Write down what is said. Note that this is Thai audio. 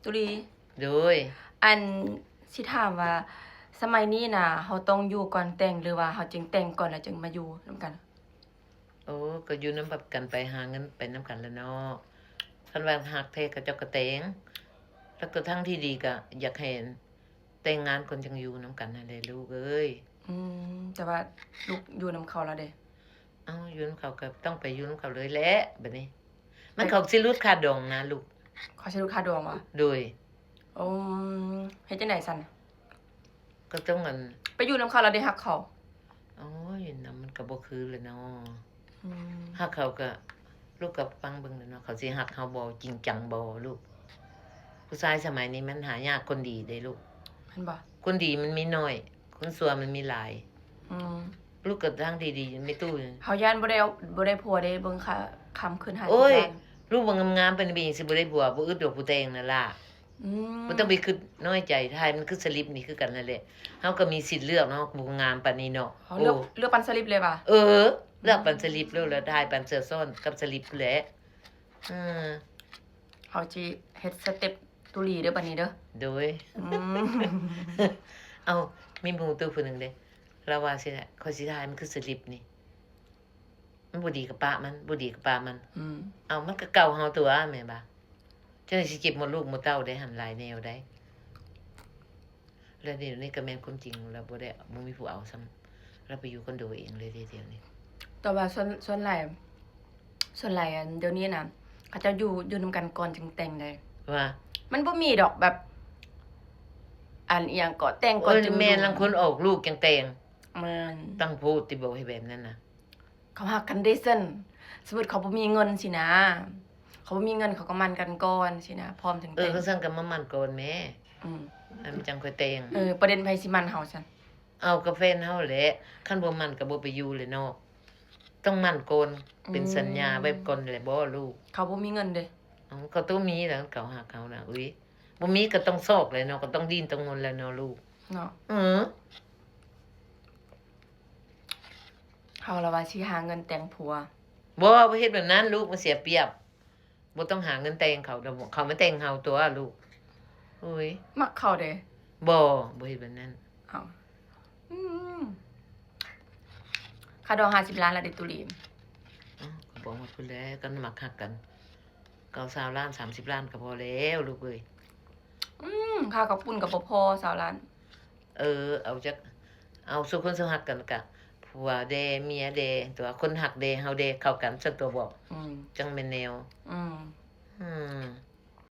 ตุลีโดยอันสิถามว่าสมัยนี้น่ะเราต้องอยู่ก่อนแต่งหรือว่าเราจึงแต่งก่อนแล้วจึงมาอยู่นำกันโอ้ก็อยู่นำกันไปหาเงินไปนำกันแหล้วเนาะคันว่าฮักแท้ก็เจ้าก็แต่งแล้วก็ทั้งที่ดีก็อยากให้แต่งงานคนจังอยู่นำกันนั่นแหละลูกเอ้ยแต่ว่าลูกอยู่นำเขาแล้วเด้อ้าวอยู่นำเขาก็ต้องไปอยู่นำเขาเลยแหละบัดนี้มันเขาสิรุดค่าดองนะลูกเขาสิรู้ค่าดองบ่โดยอืเฮ็ดจังได๋ซั่นก็ต้องอันไปอยู่นำเขาแล้วได้ฮักเขา โอ้ยนำมันก็บ่คือเลยเนาะอืมฮักเขาก็ลูกก็ฟังเบิ่งแหล้วเนาะเขาสิฮักเฮาบ่จริงจังบ่ลูกผู้ชายสมัยนี้มันหายากคนดีเด้ลูกแม่นบ่คนดีมันมีน้อยคนชั่วมันมีหลายอืมลูกก็ทางดีๆไม่ตู้เฮาย้านบ่ได้ผัวได้เบิ่งค่าคำคืน50โอ้ยล้านลูกบ่งามๆปานนี้สิบ่ได้ผัวบ่อึดดอกผู้แต่งนั่นล่ะอืบ่ต้องไปคิดน้อยใจทายมันคือสลิปนี่คือกันนั่นแหละเฮาก็มีสิทธิ์เลือกเนาะบ่งามปานนี้เนาะเฮาเลือกปันสลิปเลยว่ะเออเลือกปันสลิปแล้วทายปันเสื้อซ้อนกับสลิปแหละอือเฮาสิเฮ็ดสเต็ปตุลีเด้อบัดนี้เด้อโดยเอามีหมู่ตู้ผู้นึงเด้เราว่าสิข้อยสิทายมันคือสลิปนี่มันบ่ดีกับป้ามันบ่ดีกับป้ามันเอามันก็เก่าเฮาตัวแม่นบ่จังได๋สิเก็บหมดลูกหมดเต้าได้หั่นหลายแนวได้แล้วเดี๋ยวนี้ก็แม่นความจริงแล้วบ่ได้บ่มีผู้เอาซ้ำเราไปอยู่คอนโดเองเลยเดี๋ยวนี้แต่ว่าส่วนหลายอันเดี๋ยวนี้น่ะเขาจะอยู่นำกันก่อนจึงแต่งได้ว่ามันบ่มีดอกแบบอันอีหยังก็แต่งก่อนจึงแม่นลางคนออกลูกจังแต่งแม่นตั้งพูดติบ่ให้แบบนั้นน่ะเขาฮักกันได้ซั่นสมมุติเขาบ่มีเงินสินะเขาบ่มีเงินเขาก็มั่นกันก่อนสินะพร้อมถึงแต่งก็ซั่นก็มามั่นก่อนแม่อันมันจังค่อยแต่งประเด็นไผสิมั่นเฮาซั่นเอากับแฟนเฮาแหละคันบ่มั่นก็บ่ไปอยู่เลยเนาะต้องมั่นก่อนเป็นสัญญาไว้ก่อนแหละบ่ลูกเขาบ่มีเงินเด้เขาต้องมีแล้วเขาฮักเขาน่ะอุ๊ยบ่มีก็ต้องซอกเลยเนาะก็ต้องดิ้นต้องงนแล้วเนาะลูกเนาะเฮาละว่าสิหาเงินแต่งผัวบ่เฮ็ดแบบนั้นลูกมันเสียเปรียบบ่ต้องหาเงินแต่งเขาดอกเขามาแต่งเฮาตัวลูกอุ๊ยมักเขาเด้บ่เฮ็ดแบบนั้นอ้าวค่าดอง50ล้านแล้วเด้ตุลีก็บอกว่าพุ่นแหละกันมักฮักกันก็20ล้าน30ล้านก็พอแล้วลูกเอ้ยค่ากับปุ้นก็บ่พอ20ล้านเอาจักเอาสุคนสุฮักกันกะผัวเดเมียเดตัวคนฮักเดเฮาเดเข้ากันซั่นตัวบอกจังแม่นแนว